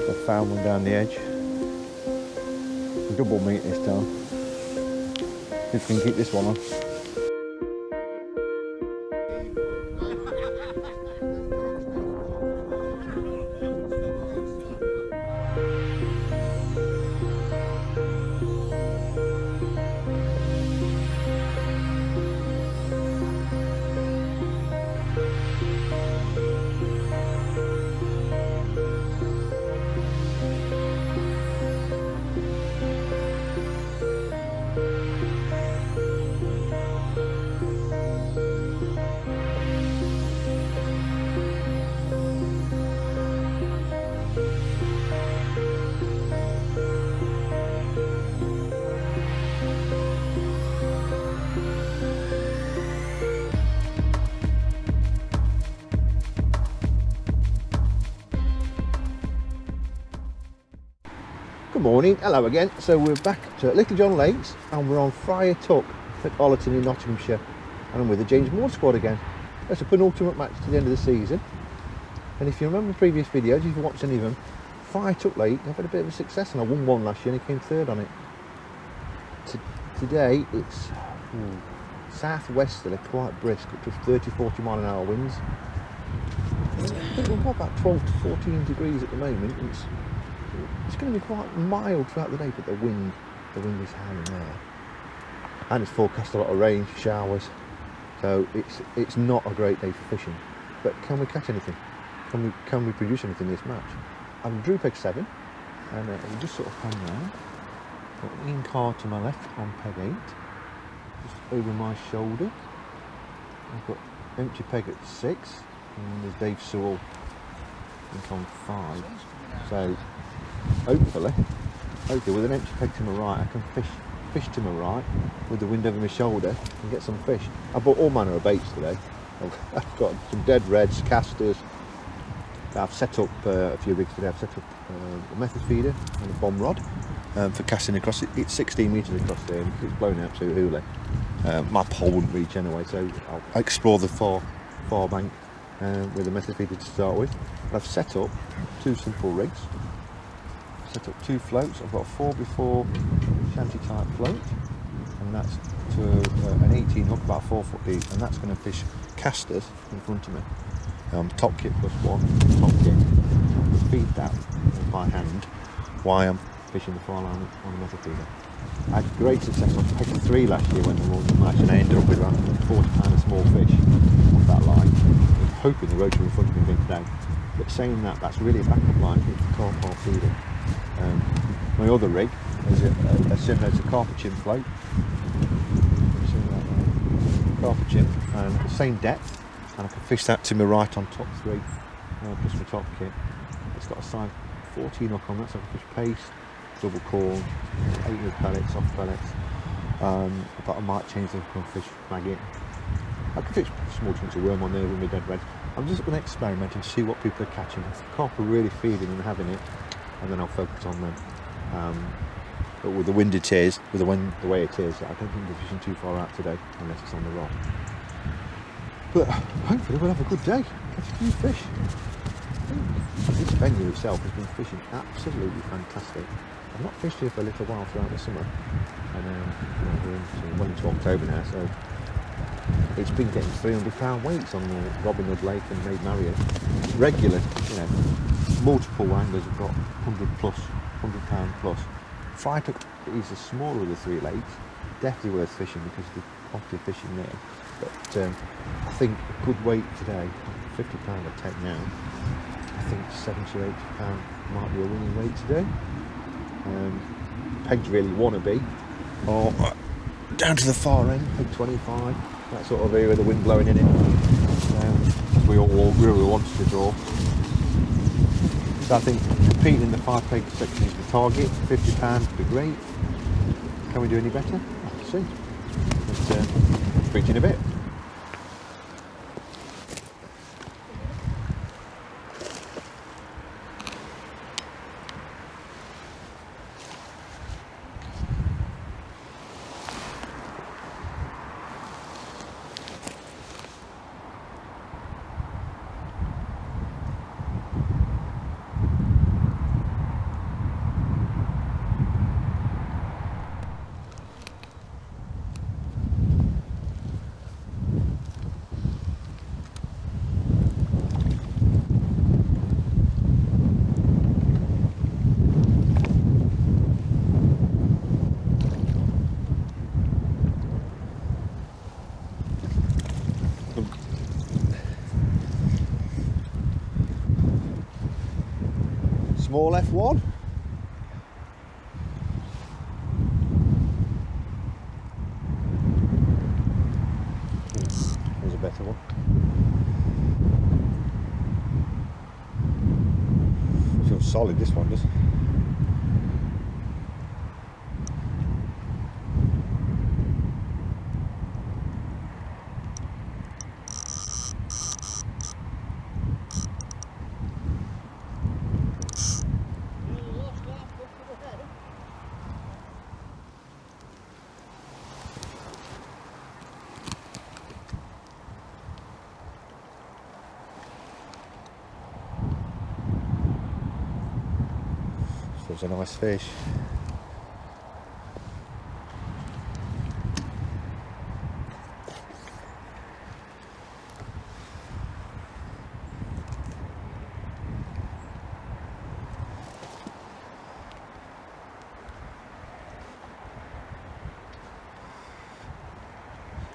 I found one down the edge. Double meat this time. If we can keep this one on. Good morning, hello again. So we're back to Little John Lakes and we're on Friar Tuck at Ollerton in Nottinghamshire, and I'm with the James Moore squad again. That's a penultimate match to the end of the season, and if you remember previous videos, if you've watched any of them, Friar Tuck Lake, I've had a bit of a success and I won one last year and I came third on it. Today it's southwesterly, quite brisk, up to 30-40 mile an hour winds. I think we've got about 12 to 14 degrees at the moment. It's going to be quite mild throughout the day, but the wind is howling there, and it's forecast a lot of rain, showers, so it's not a great day for fishing. But can we catch anything? Can we produce anything in this match? I'm drew peg 7, and we just sort of hang round. Got in car to my left on peg 8, just over my shoulder. I've got empty peg at 6, and there's Dave Sewell in on 5. So hopefully with an empty peg to my right, I can fish to my right with the wind over my shoulder and get some fish. I bought all manner of baits today. I've got some dead reds, casters. I've set up a few rigs today. I've set up a method feeder and a bomb rod for casting across. It's 16 metres across there and it's blown out absolute hoolie. My pole wouldn't reach anyway, so I'll explore the far bank with a method feeder to start with. But I've set up 2 simple rigs. Set up 2 floats. I've got a 4x4 shanty type float, and that's to an 18 hook, about 4 foot deep, and that's going to fish casters in front of me. Top kit plus 1 top kit. Feed that with my hand while I'm fishing the far line on the method feeder. I had great success on peg 3 last year when we won the match, and I ended up with about 40 pound of small fish off that line. I'm hoping the rotary in front of me today. But saying that, that's really a backup line for carp feeding. My other rig is a similar to carper chimp float. Carper chimp, and the same depth, and I can fish that to my right on top 3 plus my top kit. It's got a size 14 hook on that, so I can fish paste, double corn, 8 with pellets, soft pellets. But I might change the hook and fish maggot. I can fish small chunks of worm on there with my dead reds. I'm just going to experiment and see what people are catching. If the carp are really feeding and having it, and then I'll focus on them. But with the wind it is, with the wind the way it is, I don't think we're fishing too far out today, unless it's on the rock. But hopefully we'll have a good day, catch a few fish. This venue itself has been fishing absolutely fantastic. I've not fished here for a little while throughout the summer, and we're into October now, so it's been getting 300-pound weights on Robin Hood Lake and Maid Marion. Regular, multiple anglers have got 100 plus, £100 plus. Friar Tuck is the smaller of the 3 lakes, definitely worth fishing because of the quantity of fishing there. But I think a good weight today, £50 I take now. I think £70 or £80 might be a winning weight today. Pegs really want to be, or down to the far end, peg 25, that sort of area with the wind blowing in it. We all really wanted to draw. So I think competing in the 5 peg section is the target. £50 would be great. Can we do any better? I'll see. But speak to you in a bit. Small F1. Here's a better one. Feels solid, this one does. It's a nice fish.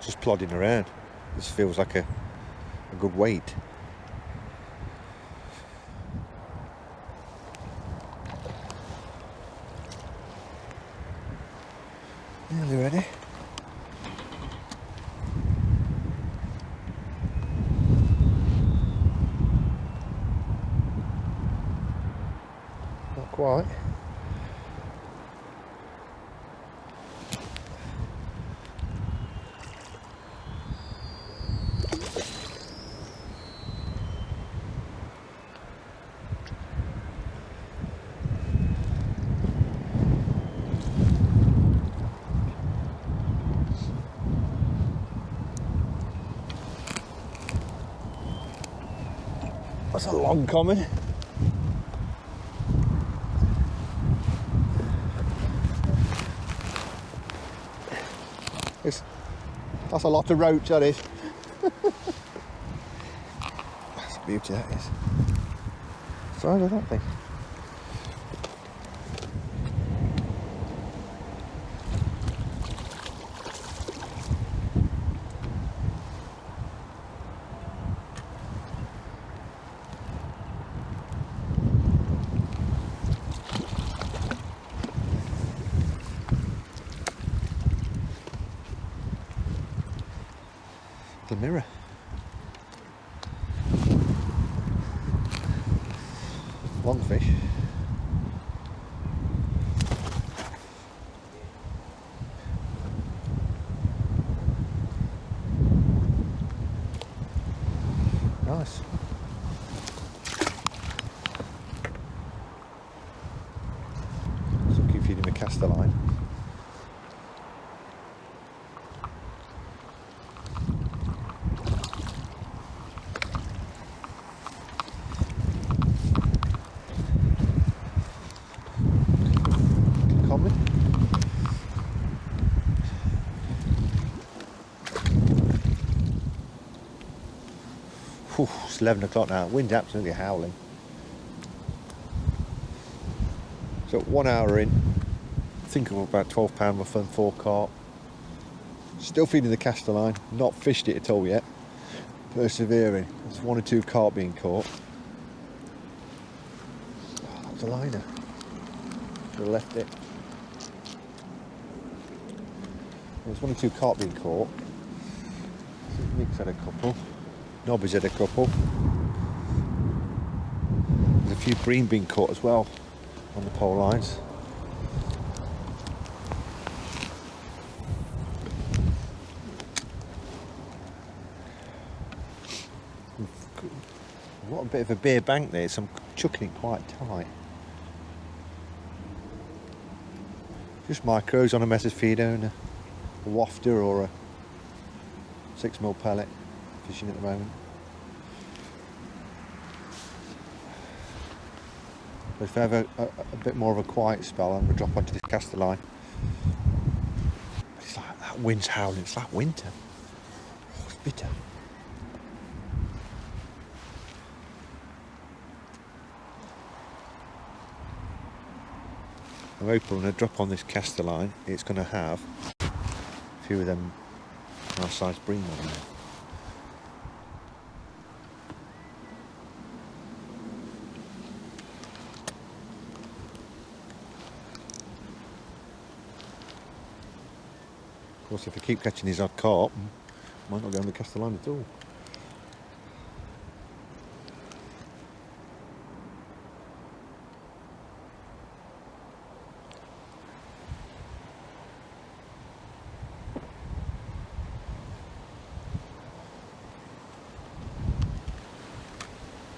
Just plodding around. This feels like a good weight. Nearly ready. Not quite. That's a long coming. That's a lot of roach, that is. That's the beauty, that is. Size of that thing. The mirror. Long fish. Nice. So keep feeding the caster line. Whew, it's 11 o'clock now, wind's absolutely howling. So 1 hour in, I think I'm about £12 my fun 4 carp. Still feeding the caster line, not fished it at all yet. Persevering, there's 1 or 2 carp being caught. Oh, that was a liner. Should have left it. There's 1 or 2 carp being caught. Nick's had a couple. Nobby's had a couple. There's a few bream being caught as well on the pole lines. What a bit of a bare bank there, so I'm chucking it quite tight. Just micros on a message feeder and a wafter or a 6mm pellet. Fishing at the moment. But if I have a bit more of a quiet spell, I'm going to drop onto this caster line. But it's like that wind's howling, it's like winter. Oh, it's bitter. I'm hoping when I drop on this caster line, it's going to have a few of them nice sized bream on there. course, if I keep catching his odd carp, I might not be able to cast the line at all.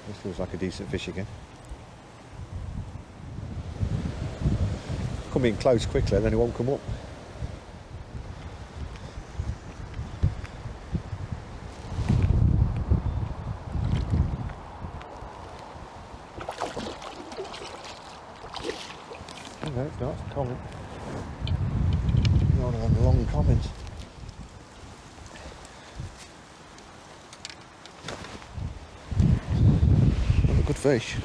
This feels like a decent fish again. Come in close quickly, then it won't come up. No, it's not. It's a comment. One of them long comments. What a good fish.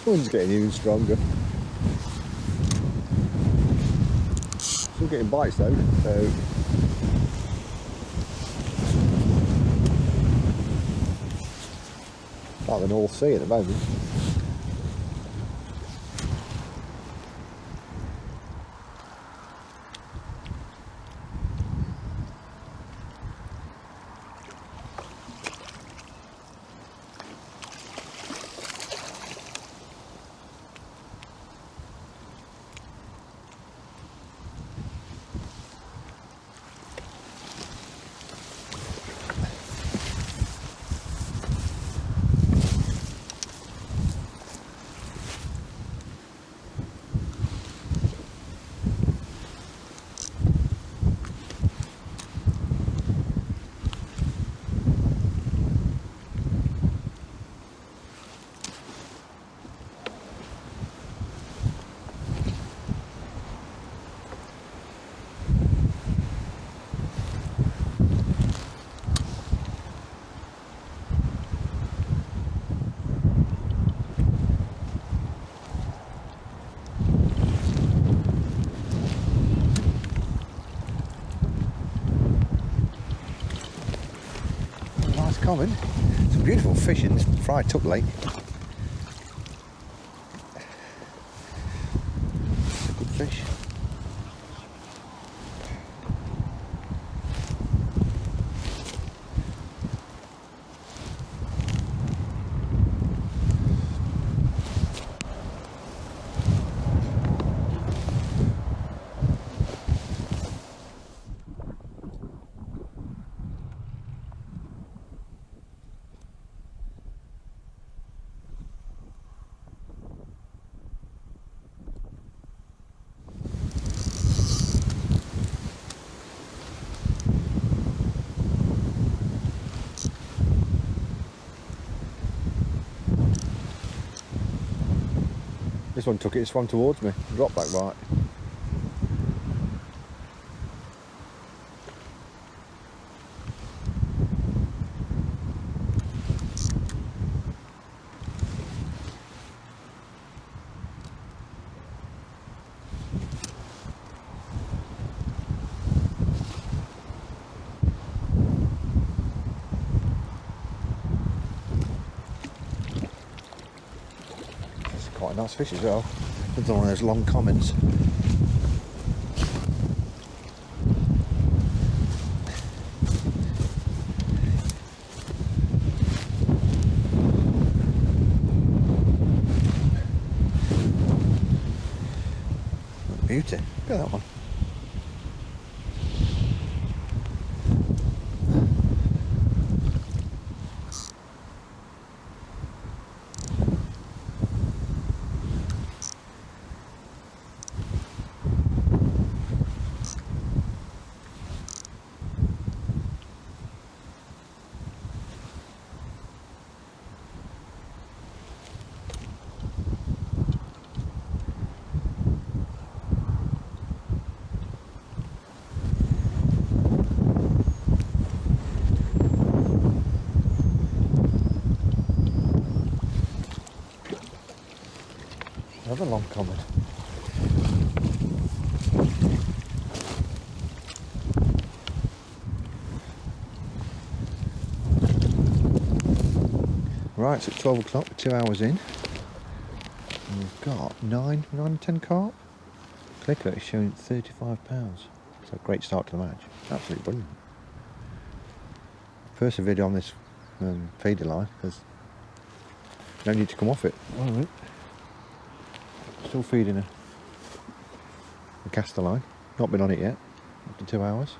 One's getting even stronger. Still getting bites though, so like the North Sea at the moment. Common. Some beautiful fish in this Friar Tuck lake. It's a good fish. This one took it, it swam towards me, dropped back right. Quite a nice fish as well. Another one of those long comments. Beauty. Look at that one. Another long comment. Right, so it's 12 o'clock, we're 2 hours in. And we've got 9 or 10 carp. Clicker is showing £35. So a great start to the match. Absolutely brilliant. Persevered on this feeder line because no need to come off it. Alright. Still feeding a caster line. Not been on it yet, after 2 hours.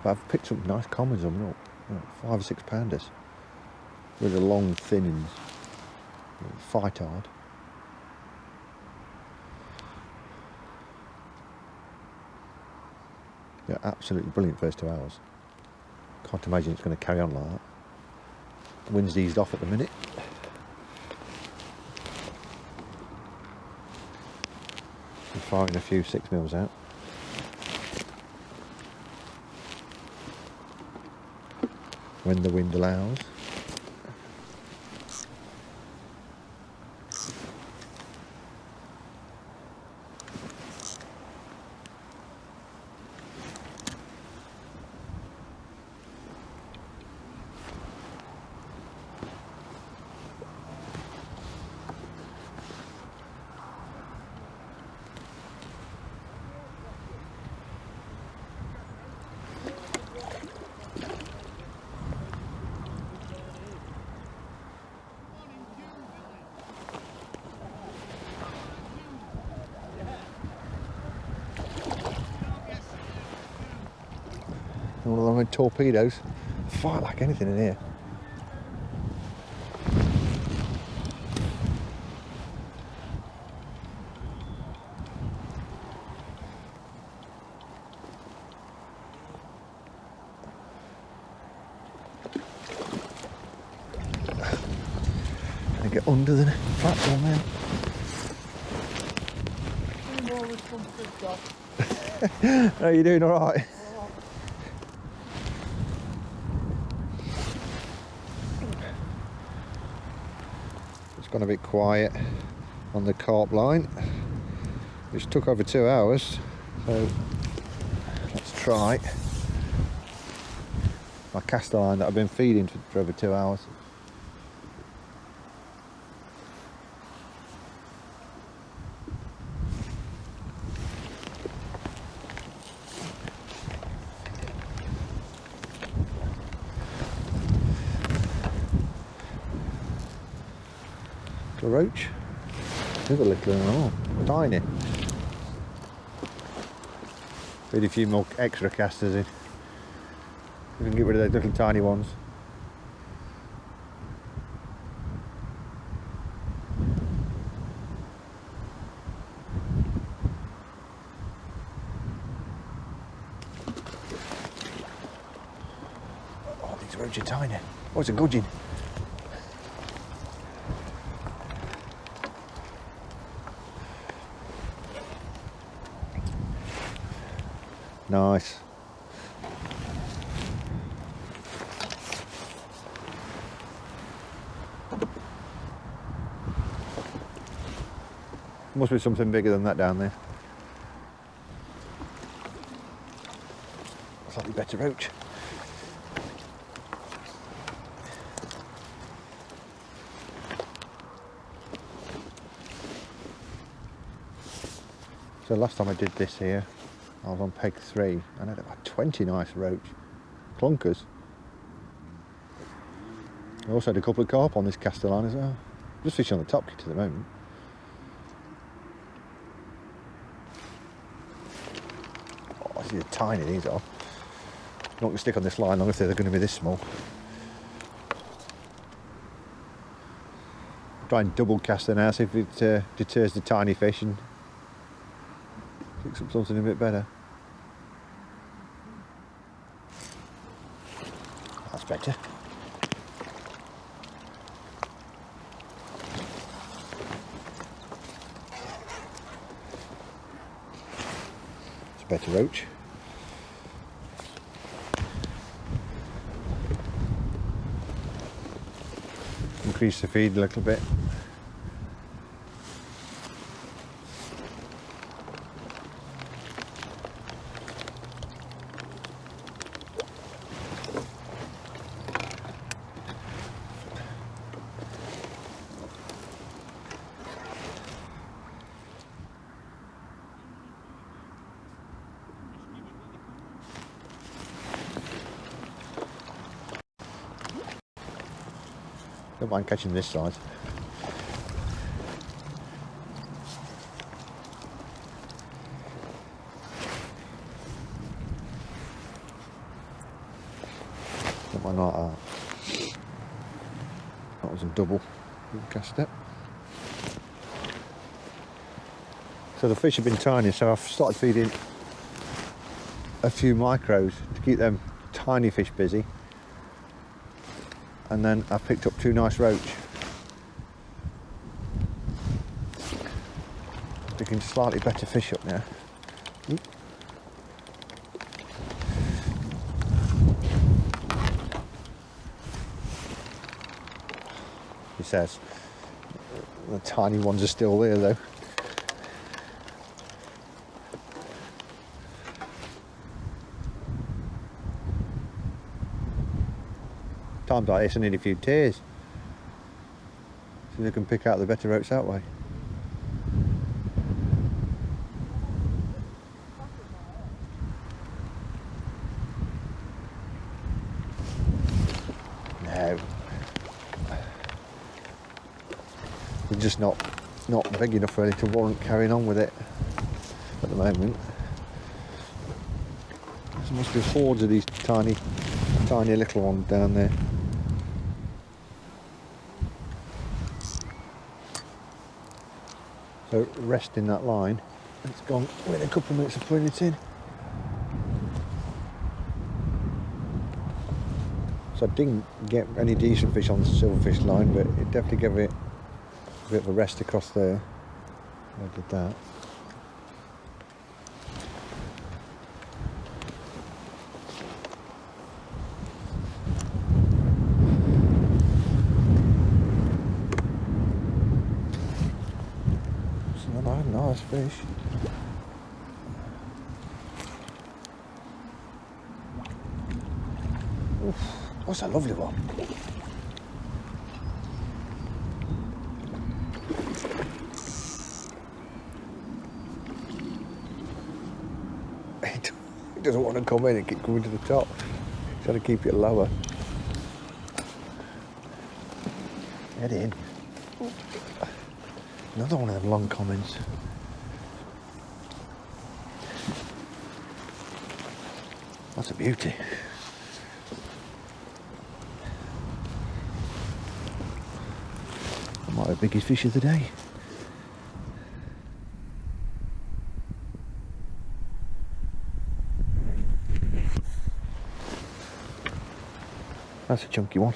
But I've picked up nice commons on them, 5 or 6 pounders. With a long, thin and fight hard. Yeah, absolutely brilliant first 2 hours. Can't imagine it's going to carry on like that. The wind's eased off at the minute. I'm firing a few 6mm out. When the wind allows. All along torpedoes. Fight like anything in here. I get under the platform now. How are you doing? All right. It's gone a bit quiet on the carp line, which took over 2 hours. So let's try my caster line that I've been feeding for over 2 hours. A roach. There's a little one. Oh, tiny. Feed a few more extra casters in. We can get rid of those little tiny ones. Oh, these roaches are tiny. Oh, it's a gudgeon. Nice. Must be something bigger than that down there. Slightly better roach. So last time I did this here, I was on peg 3 and I had about 20 nice roach clunkers. I also had a couple of carp on this caster line as well. Just fishing on the top kit at the moment. Oh, these are tiny, these are. Not going to stick on this line long if they're going to be this small. Try and double cast it now, see if it deters the tiny fish and picks up something a bit better. That's better. It's a better roach. Increase the feed a little bit. Don't mind catching this side. Don't mind like that. That was a double cast it. So the fish have been tiny, so I've started feeding a few micros to keep them tiny fish busy. And then I picked up 2 nice roach. Picking slightly better fish up now. Oop. He says the tiny ones are still there though. Times like this I need a few tears so they can pick out the better roach that way. No, they're just not big enough really to warrant carrying on with it at the moment. There must be hordes of these tiny little ones down there. So resting that line, it's gone within a couple of minutes of putting it in. So I didn't get any decent fish on the silverfish line, but it definitely gave it a bit of a rest across there. I did that. Nice fish. Oof, what's that lovely one? He doesn't want to come in and keep coming to the top. He's trying to keep it lower. Head in. Another one of them long commons. That's a beauty. That might be the biggest fish of the day. That's a chunky one.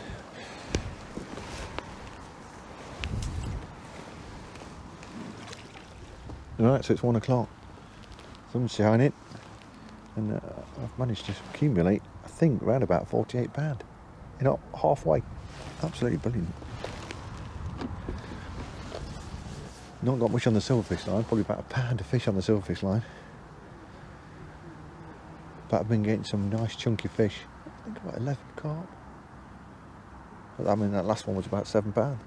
Right, so it's 1 o'clock. Sun's shining, and I've managed to accumulate, I think, around about £48. You know, halfway. Absolutely brilliant. Not got much on the silverfish line, probably about £1 of fish on the silverfish line. But I've been getting some nice chunky fish. I think about 11 carp. But I mean, that last one was about £7.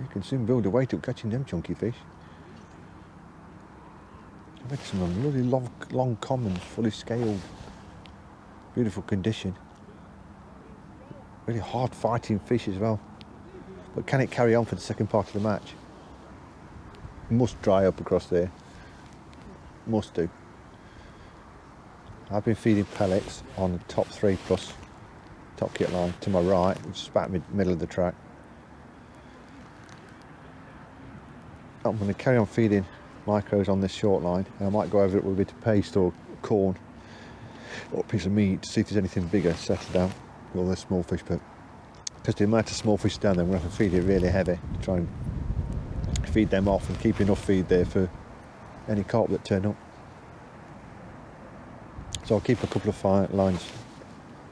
You can soon build a weight up catching them chunky fish. I've had some really long commons, fully scaled, beautiful condition. Really hard fighting fish as well. But can it carry on for the second part of the match? Must dry up across there. Must do. I've been feeding pellets on the top 3 plus top kit line to my right, which is about middle of the track. I'm going to carry on feeding micros on this short line, and I might go over it with a bit of paste or corn or a piece of meat to see if there's anything bigger settled down with all the small fish. But because the amount of small fish down there, I'm going to have to feed it really heavy to try and feed them off and keep enough feed there for any carp that turn up. So I'll keep a couple of lines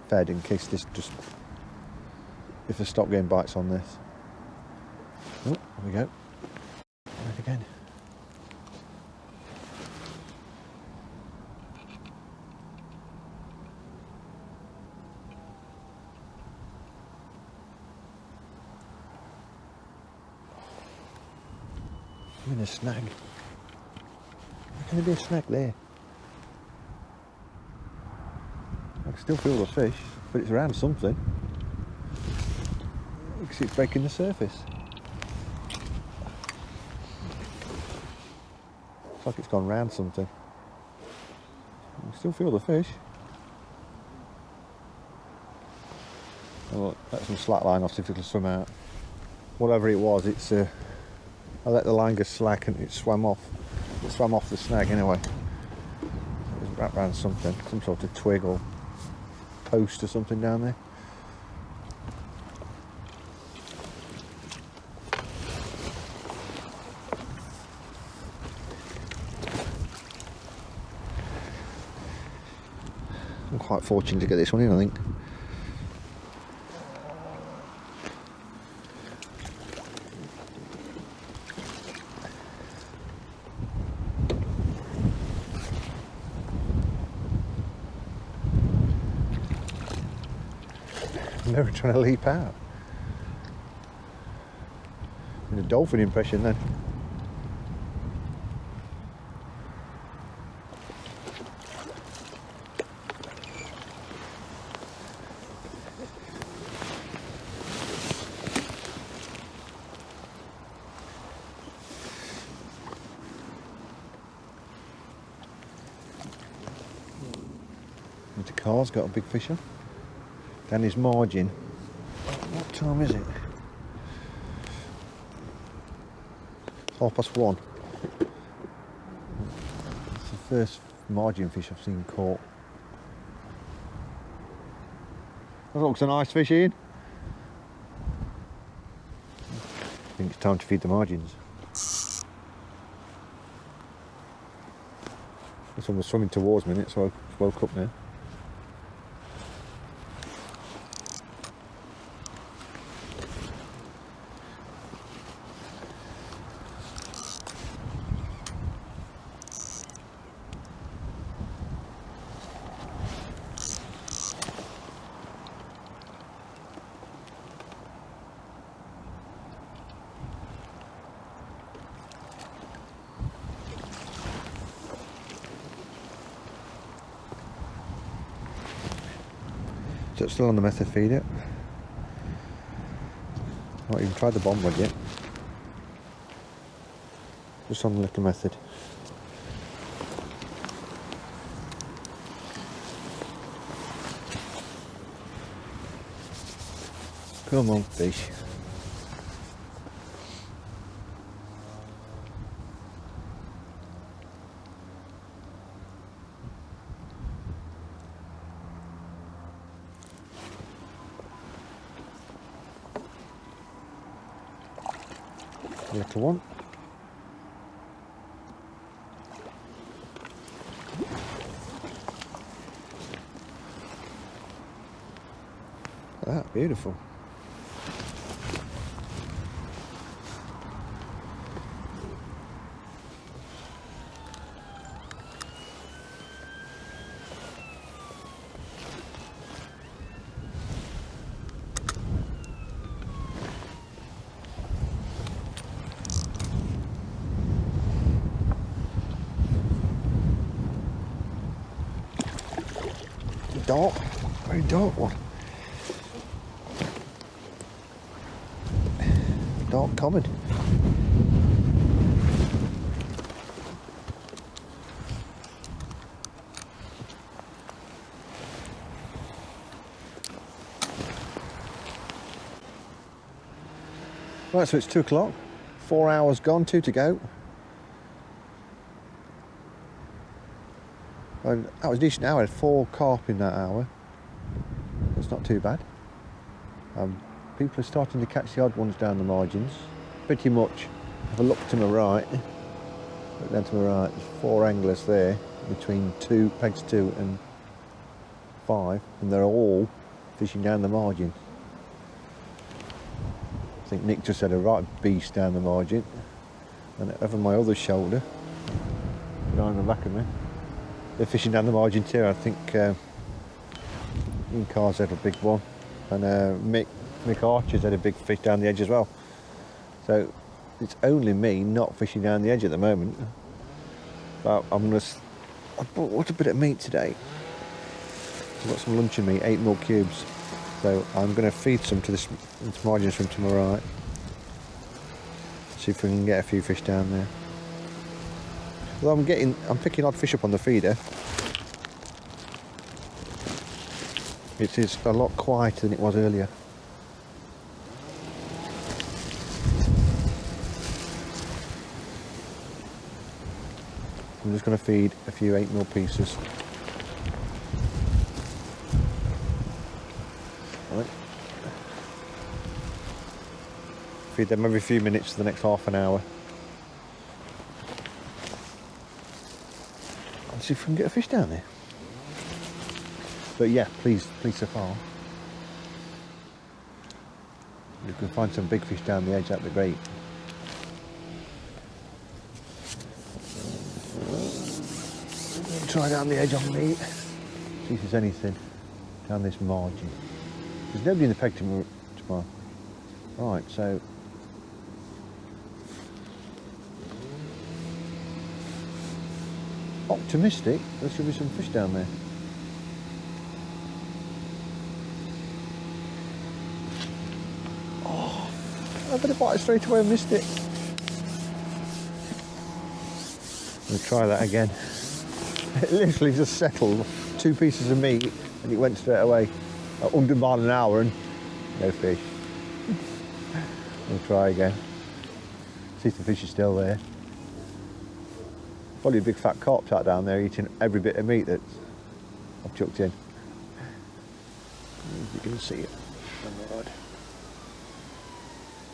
fed in case this just, if I stop getting bites on this. Oh, there we go. Right again. I'm in a snag. How can there be a snag there? I can still feel the fish, but it's around something. Because it's breaking the surface. Looks like it's gone round something. You can still feel the fish. Oh, let some slack line off, see if it'll swim out. Whatever it was, it's I let the line go slack and it swam off. It swam off the snag anyway. It was wrapped around something, some sort of twig or post or something down there. I'm quite fortunate to get this one in, I think. They were trying to leap out. And a dolphin impression then. The car's got a big fish on. Down his margin. What time is it? 1:30. It's the first margin fish I've seen caught. That looks a nice fish, Ian. I think it's time to feed the margins. This one was swimming towards me, so I woke up now. So it's still on the method feeder. Not even tried the bomb one yet. Just on the little method. Come on, fish. Little one. Look at that, beautiful. Dark, very dark one. Dark common. Right, so it's 2 o'clock, 4 hours gone, 2 to go. And that was a decent hour. I had 4 carp in that hour. That's not too bad. People are starting to catch the odd ones down the margins. Pretty much, have a look to my right. Look down to my right, there's 4 anglers there between pegs 2 and 5, and they're all fishing down the margin. I think Nick just had a right beast down the margin. And over my other shoulder, behind the back of me, they're fishing down the margin too. I think Ian Carr's had a big one, and Mick Archer's had a big fish down the edge as well. So it's only me not fishing down the edge at the moment. But I bought a bit of meat today. I've got some luncheon meat, 8 mil cubes. So I'm going to feed some to this margin swim to my right. See if we can get a few fish down there. Although I'm picking odd fish up on the feeder. It is a lot quieter than it was earlier. I'm just going to feed a few 8mm pieces. Right. Feed them every few minutes for the next half an hour. Let's see if we can get a fish down there. But yeah, please so far. If you can find some big fish down the edge, that'd be great. Try down the edge on me. See if there's anything down this margin. There's nobody in the peg tomorrow. Right, so optimistic. There should be some fish down there. Oh, I better bite it straight away and missed it. We'll try that again. It literally just settled 2 pieces of meat and it went straight away at 100 miles an hour and no fish. We'll try again. See if the fish is still there. Probably a big fat carp sat down there eating every bit of meat that I've chucked in. If you can see it.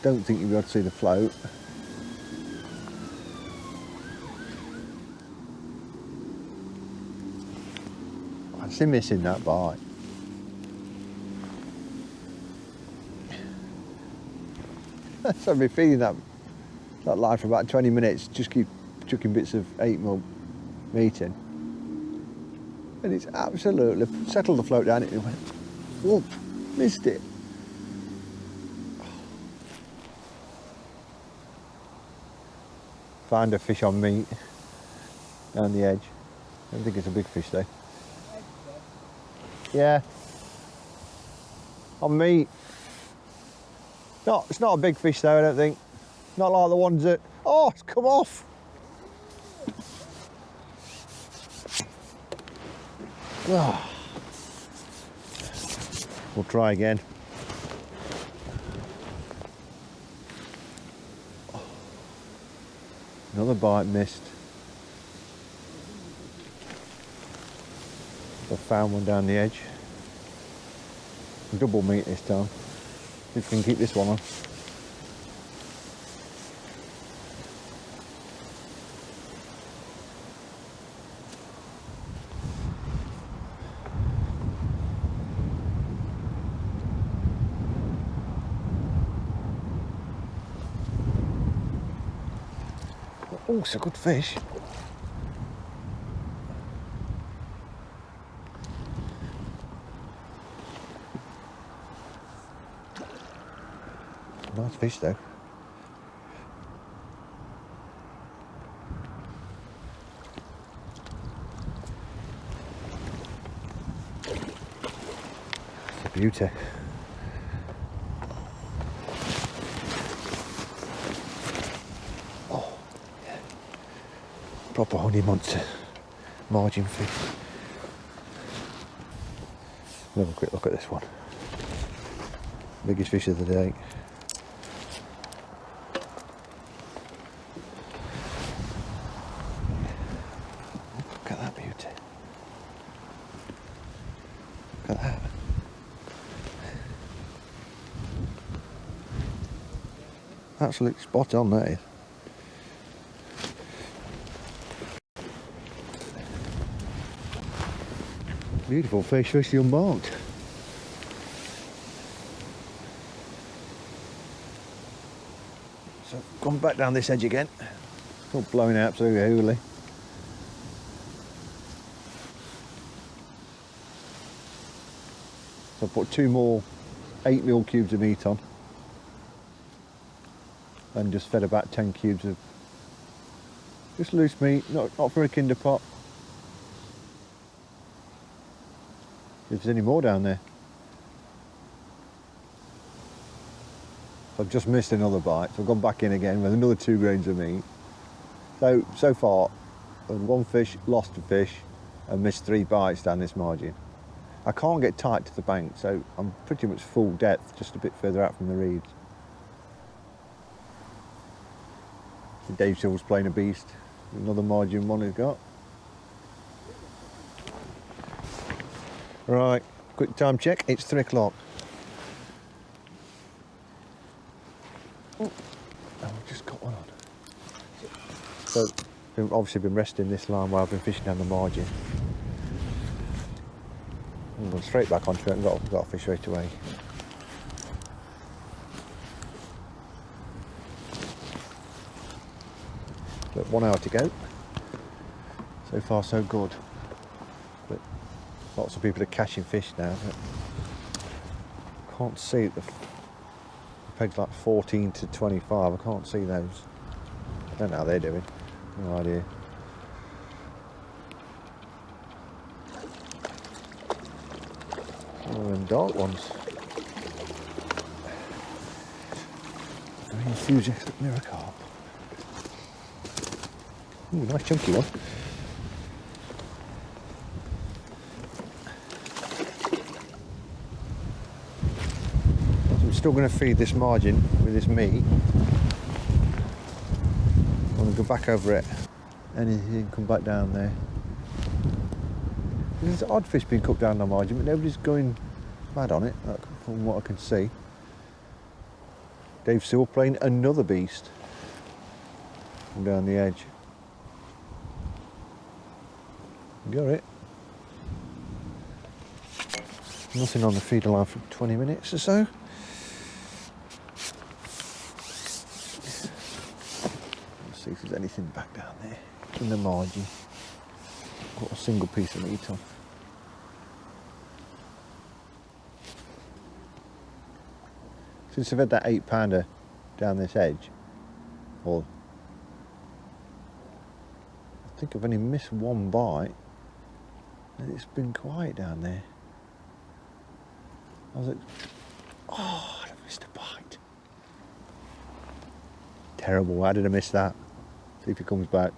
Don't think you'll be able to see the float. I'm still missing that bite. So I've been feeding that line for about 20 minutes, just keep chucking bits of 8mm meat in. And it's absolutely settled the float down, it went, whoop, missed it. Found a fish on meat down the edge. I don't think it's a big fish though. Yeah. On meat. No, it's not a big fish though, I don't think. Not like the ones that... Oh, it's come off! Oh. We'll try again. Another bite missed. I found one down the edge. Double meat this time. See if we can keep this one on. Oh, it's a good fish. Nice fish though. It's a beauty. Oh, yeah. Proper honey monster margin fish. Have a quick look at this one. Biggest fish of the day. Look at that beauty. Look at that. Absolutely spot on, that is. Beautiful fish, freshly unmarked. So I've gone back down this edge again. It's all blowing out absolutely hooly. So I've put 2 more 8mm cubes of meat on. And just fed about 10 cubes of just loose meat, not for a kinder pot. If there's any more down there. I've just missed another bite, so I've gone back in again with another 2 grains of meat. So far, I've had 1 fish, lost a fish, and missed 3 bites down this margin. I can't get tight to the bank, so I'm pretty much full depth, just a bit further out from the reeds. Dave Silver's playing a beast. Another margin one he's got. Right, quick time check, it's 3 o'clock. Oh, I've just got one on. So, I've obviously been resting this line while I've been fishing down the margin. I'm going straight back onto it and got a fish straight away. But 1 hour to go. So far so good. But lots of people are catching fish now. But can't see it. The peg's like 14 to 25. I can't see those. I don't know how they're doing. No idea. Oh, them dark ones. Very enthusiastic mirror carp. Ooh, nice chunky one. So I'm still going to feed this margin with this meat. I'm going to go back over it. Anything come back down there. There's odd fish being cooked down the margin, but nobody's going mad on it, from what I can see. Dave's still playing another beast from down the edge. Got it. Nothing on the feeder line for 20 minutes or so. Let's see if there's anything back down there in the margin. Got a single piece of meat on. Since I've had that 8-pounder down this edge, or I think I've only missed 1 bite, and it's been quiet down there. I was like, oh, I missed a bite. Terrible, how did I miss that? See if he comes back.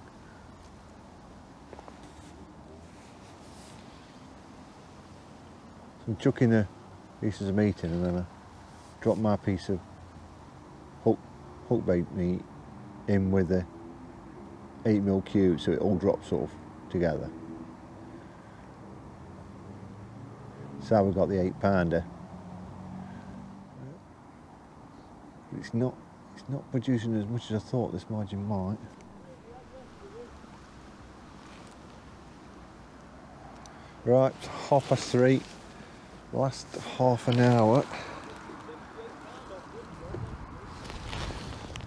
So I'm chucking the pieces of meat in, and then I drop my piece of hook bait meat in with the 8mm cube, so it all drops sort of together. So we've got the 8-pounder. It's not producing as much as I thought this margin might. Right, 3:30. Last half an hour.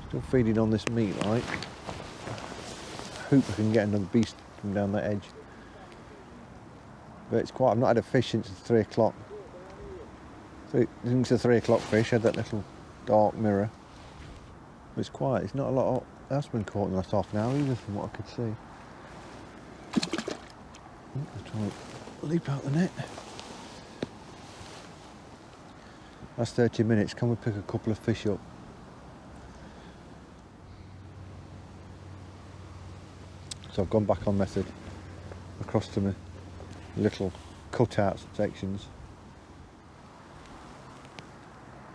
Still feeding on this meat, like. Hope I can get another beast from down that edge. But it's quiet. I've not had a fish since 3 o'clock. Since the 3 o'clock fish, I had that little dark mirror. But it's quiet. It's not a lot else been caught in the last half an hour either, from what I could see. I'll try and leap out the net. Last 30 minutes, can we pick a couple of fish up? So I've gone back on method across to my little cutout sections.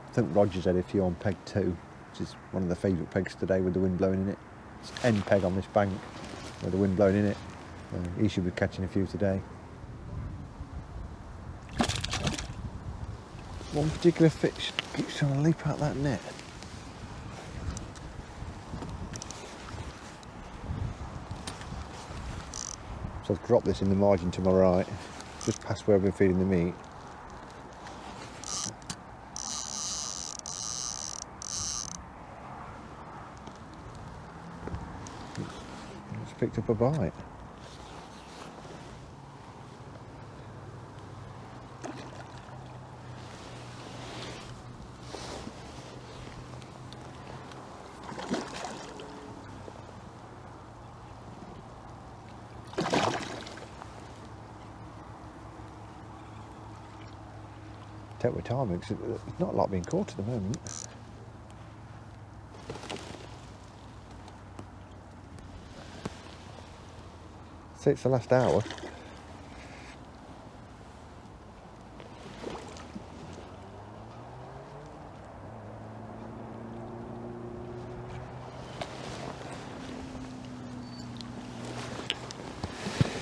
I think Roger's had a few on peg 2, which is one of the favourite pegs today with the wind blowing in it. It's end peg on this bank with the wind blowing in it. He should be catching a few today. One particular fish keeps trying to leap out that net. So I've dropped this in the margin to my right, just past where I've been feeding the meat. It's picked up a bite. Take my time because there's not a lot being caught at the moment. say it's the last hour.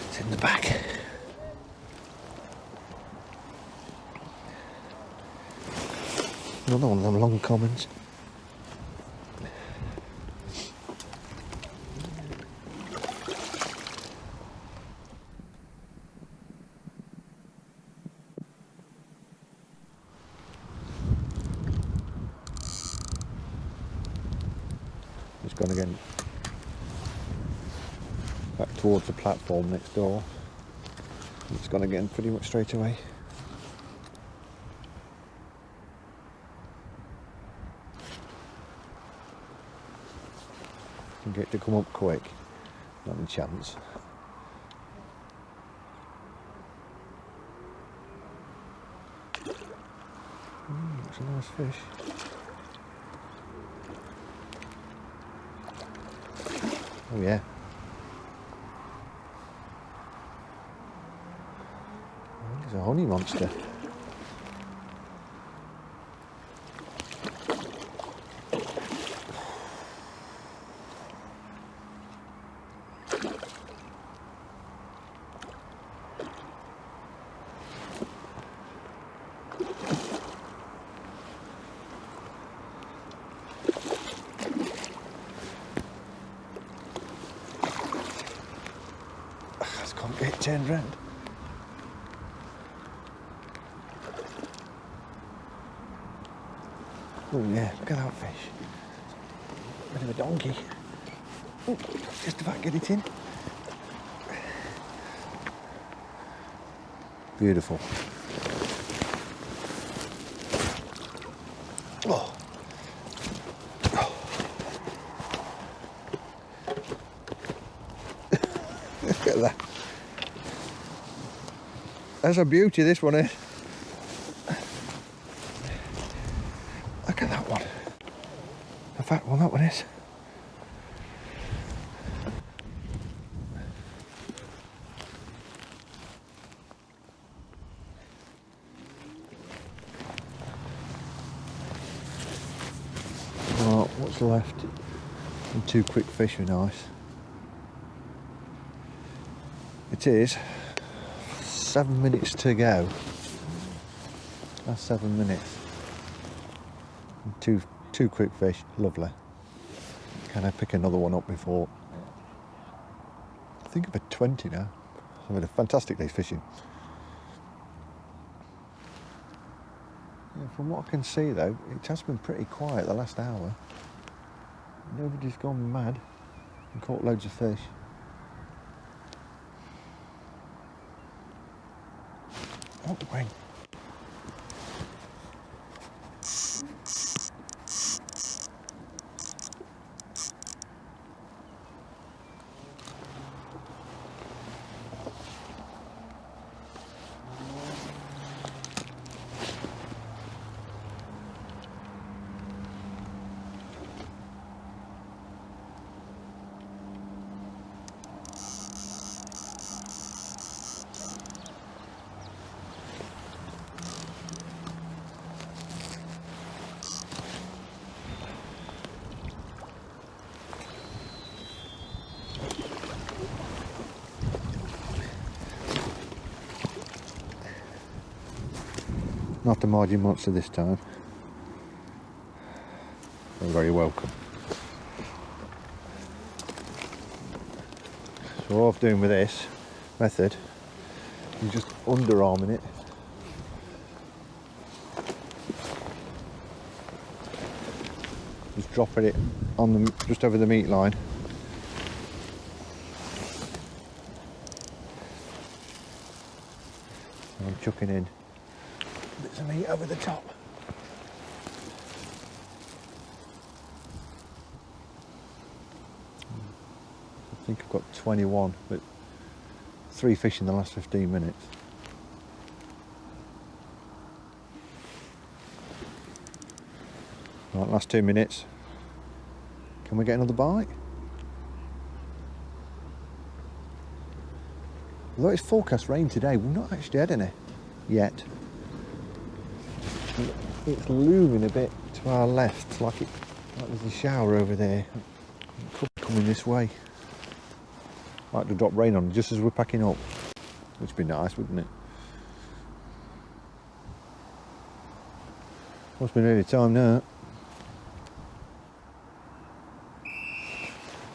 It's in the back. Another one of them long commons. Just gone again back towards the platform next door. It's gone again pretty much straight away. Can get to come up quick, not a chance. That's a nice fish. Oh yeah. He's a honey monster. Can't get it turned round. Oh yeah, look at that fish. Bit of a donkey. Oh, just about get it in. Beautiful. Oh. Look at that. That's a beauty, this one is. Look at that one. A fat one, that one is. Right, what's left? And 2 quick fish are nice. It is 7 minutes to go. That's 7 minutes. And two quick fish, lovely. Can I pick another one up before? I think about 20 now. I've had a fantastic day's fishing. Yeah, from what I can see though, it has been pretty quiet the last hour. Nobody's gone mad and caught loads of fish. Oh, wait. Not a margin monster this time. You're very welcome. So what I'm doing with this method is just underarming it. Just dropping it on the just over the meat line. And I'm chucking in bits of meat over the top. I think I've got 21, but 3 fish in the last 15 minutes. Right, last 2 minutes. Can we get another bite? Although it's forecast rain today, we've not actually had any yet. It's looming a bit to our left, like there's a shower over there. It could be coming this way. Like to drop rain on just as we're packing up, which would be nice, wouldn't it? Must be nearly time now.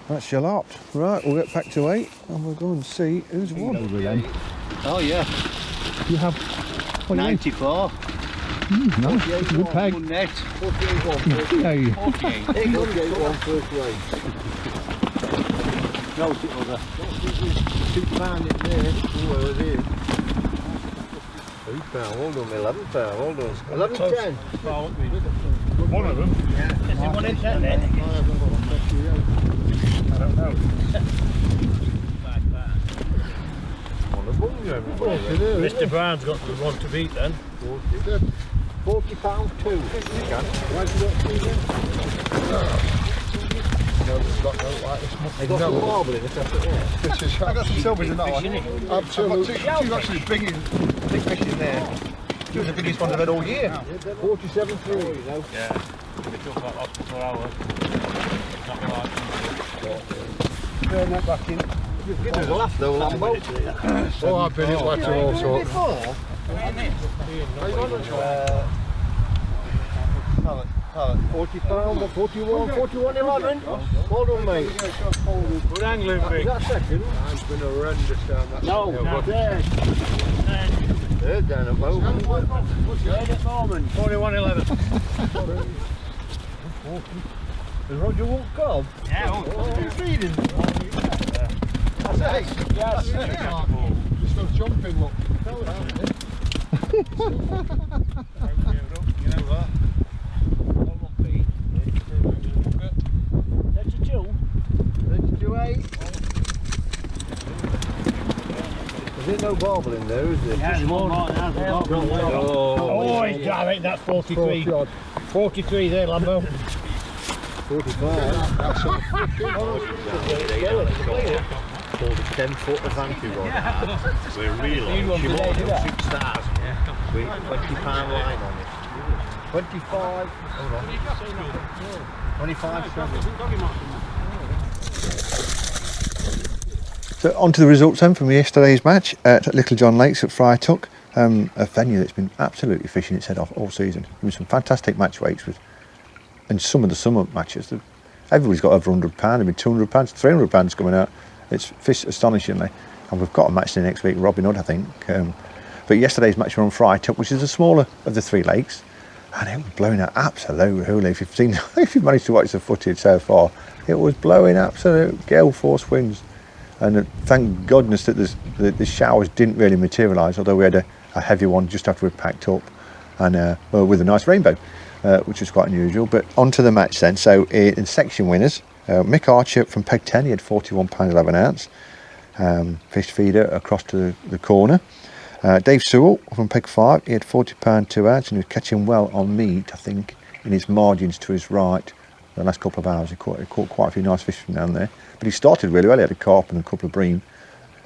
That's your lot. Right, we'll get back to 8 and we'll go and see who's won with them. Oh yeah. You have 94. Nice, that's a good peg. One net. 48. 48. 48 one first rate. No, it other. £2 in there. Oh, it is. £2, hold on, £11, hold on. 11.10. One of them? Yeah. Is it one in 10 then? I don't know. Like that. One of them, yeah. Mr. Brown's got the one to beat then. £40 too. Why have you got 2 then? No, it's got no like this much. They've got some marble in it, that's it, yeah. I got some silvers in that one. I've got two actually big fish in there. Two of the biggest ones I've had all year. 47.3, you know. Yeah. They took that lost for hours. Not like Turn that back in. You've given us a laugh though, on boat. Oh, I've been in water all sorts. £40, 41, 41.11. Well done, mate. good angling Is big. that second? It's been horrendous down that No, They're down at boat. Third at the moment. 41.11. Has Roger walked cob? Yeah. What are you feeding? That's it. Yes. Just go jumping, look. You know what? 32. 32.8. Is there no barbel in there, is there? Yeah, there's one more now. Oh, he's got it. That's 43. 43 there, Lambo. 45. That's a Called a 10-foot advantage on. We're real. She won't do that. 6 stars. With £20 line on it. 25. Hold on. 25. So on to the results then from yesterday's match at Little John Lakes at Friar Tuck, a venue that's been absolutely fishing its head off all season. There was some fantastic match weights and some of the summer matches. Everybody's got over £100, there'll be £200, £300 coming out. It's fished astonishingly, and we've got a match the next week, Robin Hood, I think. But yesterday's match were on Friar Tuck, which is the smaller of the 3 lakes, and it was blowing out absolute hoolie. If you've managed to watch the footage so far, it was blowing absolute gale force winds. And thank goodness that the showers didn't really materialise, although we had a heavy one just after we packed up, and with a nice rainbow, which was quite unusual. But on to the match then. So in section winners, Mick Archer from peg 10, he had £41.11 fish feeder across to the corner. Dave Sewell from peg 5, he had £40 2 ounce, and he was catching well on meat, I think, in his margins to his right. The last couple of hours he caught quite a few nice fish from down there, but he started really well. He had a carp and a couple of bream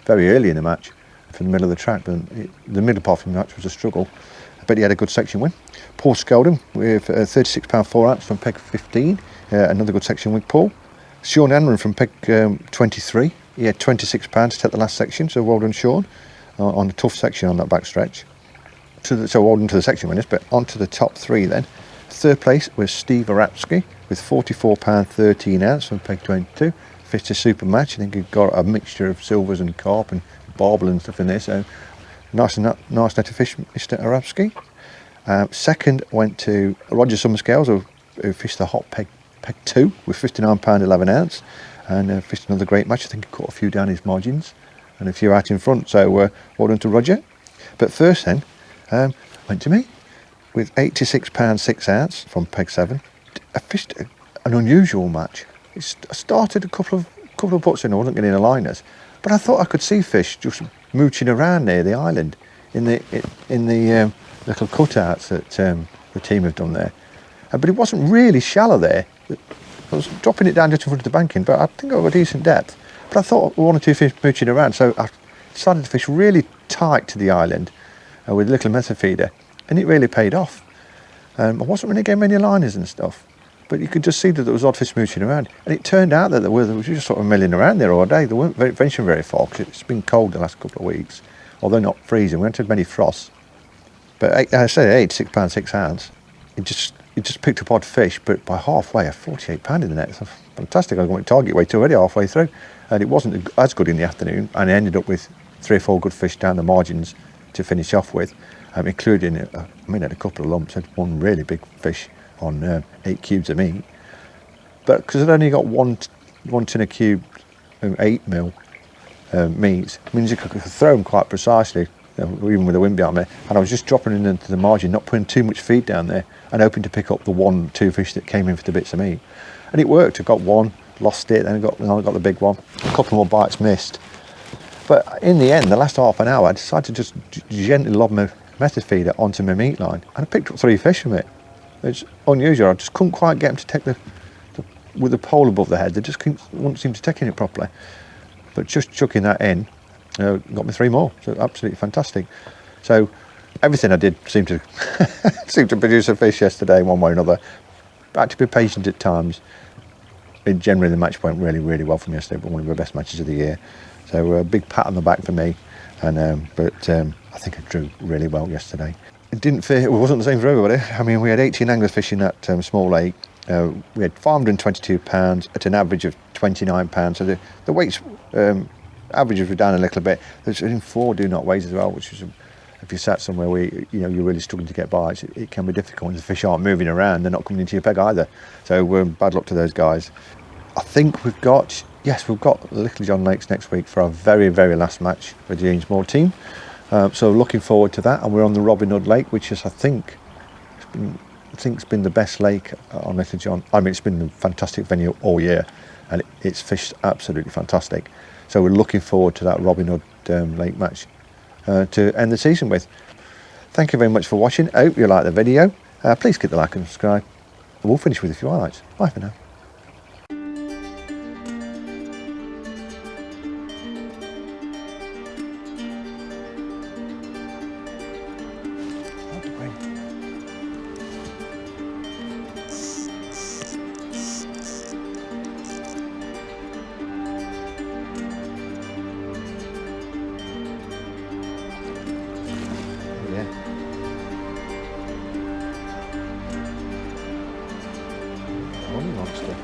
very early in the match from the middle of the track, but the middle part of the match was a struggle, but he had a good section win. Paul Skeldon with £36 4 ounce from peg 15, another good section win. Paul. Sean Anron from peg 23, he had £26 to take the last section, so well done Sean on a tough section on that back stretch. So well done to the section winners, but on to the top 3 then. Third place was Steve Arapsky with £44 13 ounce from peg 22. Fished a super match. I think he got a mixture of silvers and carp and barbel and stuff in there. So nice net of fish, Mr. Arapsky. Second went to Roger Summerscales, who fished the hot peg 2 with £59 11 ounce, and fished another great match. I think he caught a few down his margins and a few out in front. So well done to Roger. But first then went to me with £86 6 ounce from peg 7. I fished an unusual match. I started a couple of putts in. I wasn't getting aligners, but I thought I could see fish just mooching around near the island in the little cutouts that the team have done there. But it wasn't really shallow there. I was dropping it down just in front of the banking, but I think I got a decent depth. But I thought one or two fish mooching around, so I decided to fish really tight to the island with a little method feeder, and it really paid off. I wasn't really getting many liners and stuff, but you could just see that there was odd fish mooching around, and it turned out that there was just sort of milling around there all day. They weren't venturing very far because it's been cold the last couple of weeks, although not freezing. We haven't had many frosts, but I said £86, 6 ounce. It just picked up odd fish, but by halfway, a 48 pound in the net. So fantastic. I got my target weight already halfway through, and it wasn't as good in the afternoon, and I ended up with 3 or 4 good fish down the margins to finish off with, including, I had a couple of lumps. I had one really big fish on 8 cubes of meat, but because I'd only got one tin of cube, 8 mil meats, means you could throw them quite precisely, even with the wind behind me, and I was just dropping it into the margin, not putting too much feed down there, and hoping to pick up the 1-2 fish that came in for the bits of meat. And it worked. I got one, lost it, then I got the big one. A couple more bites missed. But in the end, the last half an hour, I decided to just gently lob my method feeder onto my meat line, and I picked up 3 fish from it. It's unusual. I just couldn't quite get them to take with the pole above the head. They just wouldn't seem to take it properly. But just chucking that in, got me 3 more. So absolutely fantastic. So everything I did seemed to seemed to produce a fish yesterday, one way or another. I had to be patient at times. Generally, the match went really, really well for me yesterday. But one of the best matches of the year. So a big pat on the back for me. And but I think I drew really well yesterday. It didn't fit. It wasn't the same for everybody. I mean, we had 18 anglers fishing that small lake. We had 522 pounds at an average of 29 pounds. So the weights averages were down a little bit. There's in 4 do not weighs as well, which is, if you sat somewhere where you're really struggling to get bites, it can be difficult when the fish aren't moving around. They're not coming into your peg either. So bad luck to those guys. I think we've got Little John Lakes next week for our very, very last match with the James Moore team. So looking forward to that, and we're on the Robin Hood Lake, which is I think it's been the best lake on Little John. I mean, it's been a fantastic venue all year, and it's fished absolutely fantastic. So we're looking forward to that Robin Hood Lake match to end the season with. Thank you very much for watching. I hope you liked the video. Please click the like and subscribe. We'll finish with a few highlights. Bye for now. Monster.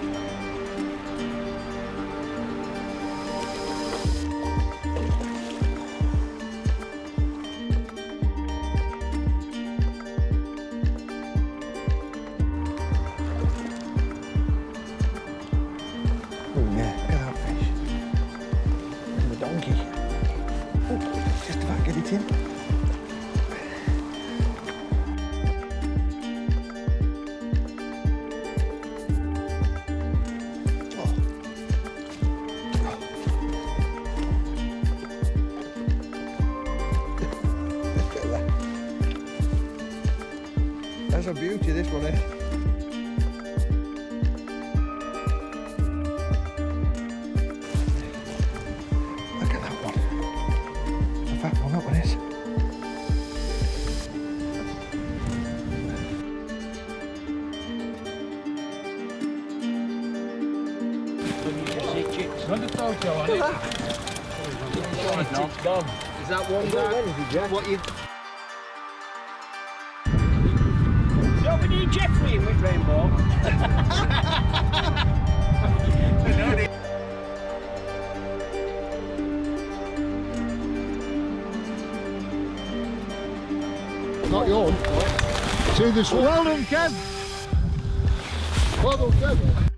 Oh yeah, look at that fish. And the donkey. Oh, just about get it in. That's a beauty, this one, eh? Look at that one. A fat one, that one is. Look at that. Is that one there? What you... We need Jeffrey in with Rainbow. Not yours. See this one? Well done, Kev. Well done, Kev.